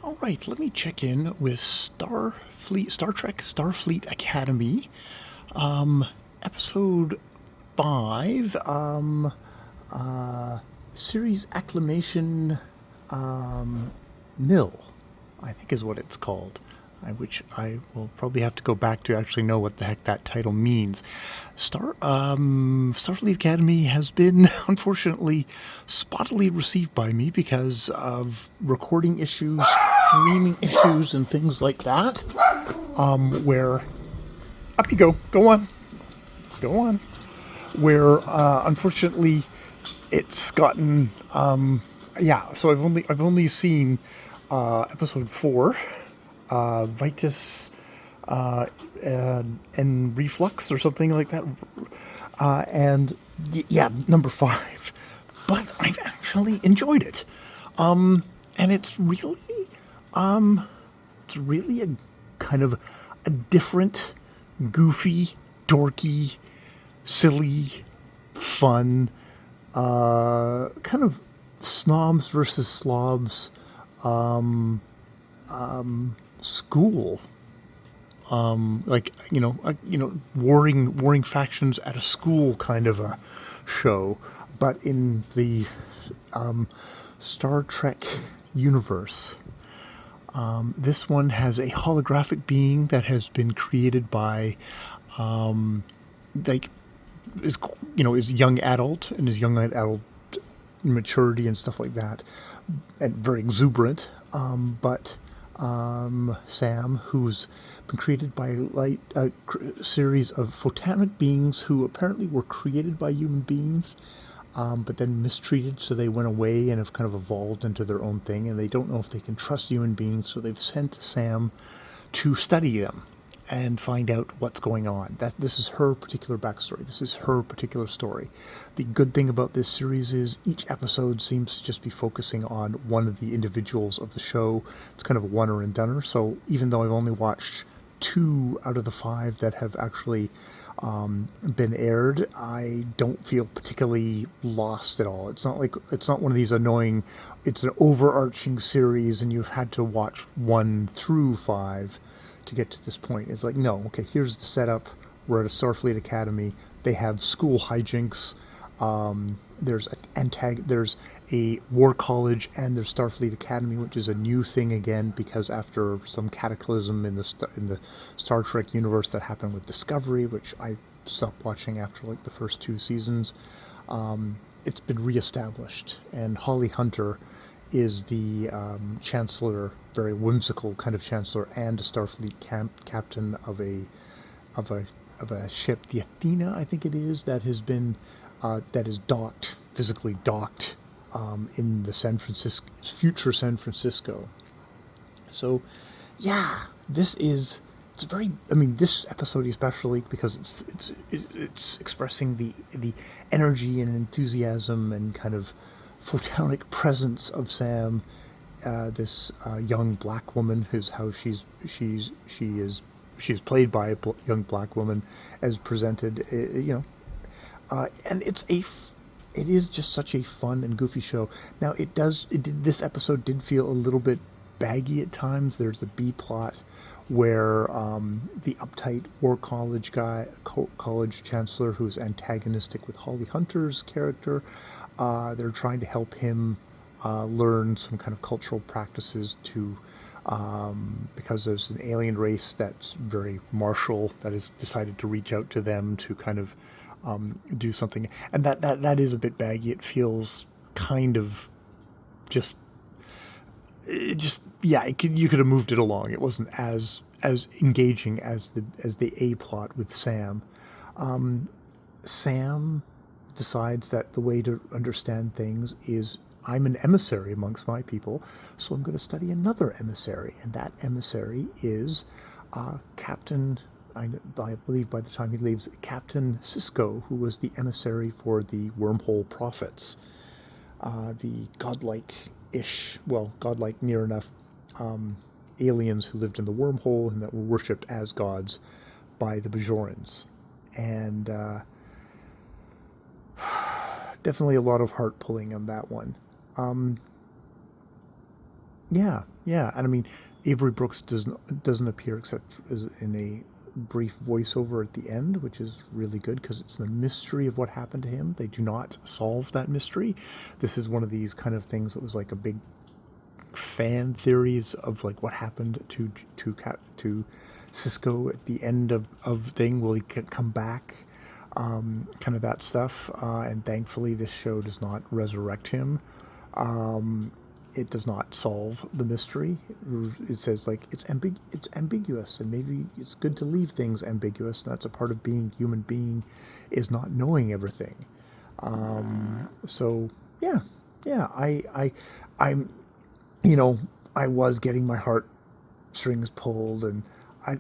All right, let me check in with Star Trek Starfleet Academy, episode 5, series acclamation, Mill, I think is what it's called. Which I will probably have to go back to actually know what the heck that title means. Starfleet Academy has been unfortunately spottily received by me because of recording issues, streaming issues, and things like that. Where up you go on. Where unfortunately it's gotten So I've only seen episode 4. Vitus and Reflux or something like that. Number 5. But I've actually enjoyed it. And it's really a kind of a different, goofy, dorky, silly, fun, kind of snobs versus slobs, school, warring factions at a school kind of a show, but in the Star Trek universe. This one has a holographic being that has been created by his young adult and his young adult maturity and stuff like that, and very exuberant, but Sam, who's been created by a series of photonic beings who apparently were created by human beings, but then mistreated, so they went away and have kind of evolved into their own thing, and they don't know if they can trust human beings, so they've sent Sam to study them and find out what's going on. This is her particular backstory. This is her particular story. The good thing about this series is each episode seems to just be focusing on one of the individuals of the show. It's kind of a one-er and doneer. So even though I've only watched 2 out of the 5 that have actually been aired, I don't feel particularly lost at all. It's not one of these annoying, it's an overarching series and you've had to watch 1 through 5 to get to this point. It's like, no, okay, here's the setup. We're at a Starfleet Academy. They have school hijinks. There's a war college, and there's Starfleet Academy, which is a new thing again because after some cataclysm in the Star Trek universe that happened with Discovery, which I stopped watching after like the first 2 seasons, it's been reestablished, and Holly Hunter is the chancellor, very whimsical kind of chancellor, and a Starfleet captain of a ship, the Athena, I think it is, that has been that is physically docked in the future San Francisco. So, yeah, this episode especially because it's expressing the energy and enthusiasm and kind of photonic presence of Sam, this young black woman, who's how she's played by a young black woman as presented, and it is just such a fun and goofy show. Now this episode did feel a little bit baggy at times. There's the B plot where the uptight war college college chancellor, who's antagonistic with Holly Hunter's character, they're trying to help him learn some kind of cultural practices because there's an alien race that's very martial that has decided to reach out to them to kind of do something, and that is a bit baggy. It feels kind of you could have moved it along. It wasn't as engaging as the A plot with Sam. Sam decides that the way to understand things is, I'm an emissary amongst my people, so I'm going to study another emissary, and that emissary is Captain, I believe by the time he leaves, Captain Sisko, who was the emissary for the Wormhole Prophets, the godlike near enough aliens who lived in the wormhole and that were worshipped as gods by the Bajorans. And definitely a lot of heart pulling on that one. Yeah, yeah, and I mean, Avery Brooks doesn't appear except as in a brief voiceover at the end, which is really good because it's the mystery of what happened to him. They do not solve that mystery. This is one of these kind of things that was like a big fan theories of like what happened to Cisco at the end of thing. Will he come back? Kind of that stuff. And thankfully, this show does not resurrect him. It does not solve the mystery. It says like it's ambiguous, and maybe it's good to leave things ambiguous. And that's a part of being human being, is not knowing everything. So yeah, yeah. I'm, you know, I was getting my heartstrings pulled, and I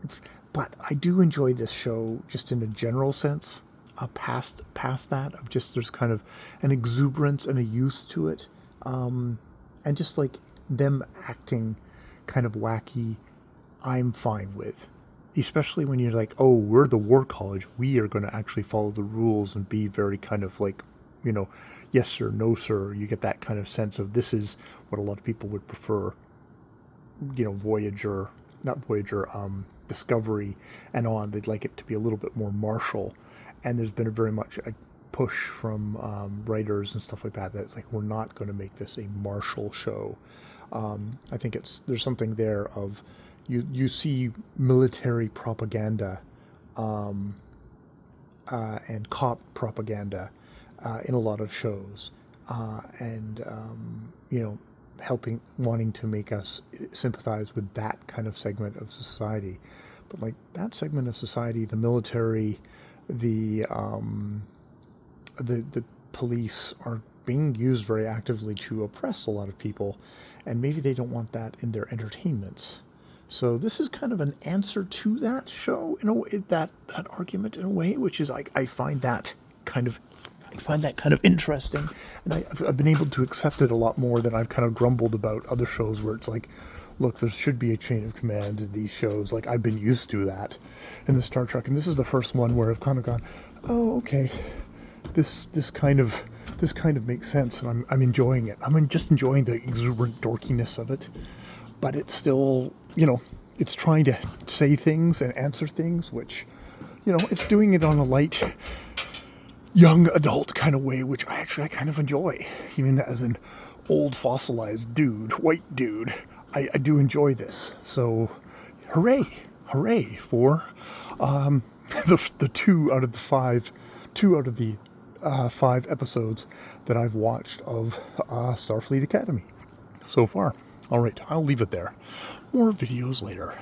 it's, but I do enjoy this show just in a general sense. Past that of just there's kind of an exuberance and a youth to it, and just like them acting kind of wacky, I'm fine with. Especially when you're like, oh, we're the war college, we are going to actually follow the rules and be very kind of like, you know, yes sir, no sir. You get that kind of sense of this is what a lot of people would prefer, you know, not Voyager, Discovery and on. They'd like it to be a little bit more martial, and there's been a very much a push from writers and stuff like that. That's like we're not going to make this a martial show. I think there's something there of you see military propaganda and cop propaganda in a lot of shows, and you know, wanting to make us sympathize with that kind of segment of society. But like that segment of society, the military, the the police are being used very actively to oppress a lot of people, and maybe they don't want that in their entertainments. So this is kind of an answer to that show in a way, that argument in a way, which is like I find that kind of interesting, and I've been able to accept it a lot more than I've kind of grumbled about other shows where it's like, look, there should be a chain of command in these shows. Like I've been used to that in the Star Trek, and this is the first one where I've kind of gone, oh, okay, this kind of makes sense, and I'm enjoying it. just enjoying the exuberant dorkiness of it, but it's still, you know, it's trying to say things and answer things, which, you know, it's doing it on a light young adult kind of way, which I kind of enjoy. Even as an old fossilized dude, white dude, I do enjoy this. So, hooray for the two out of the 5 episodes that I've watched of Starfleet Academy so far. All right, I'll leave it there. More videos later.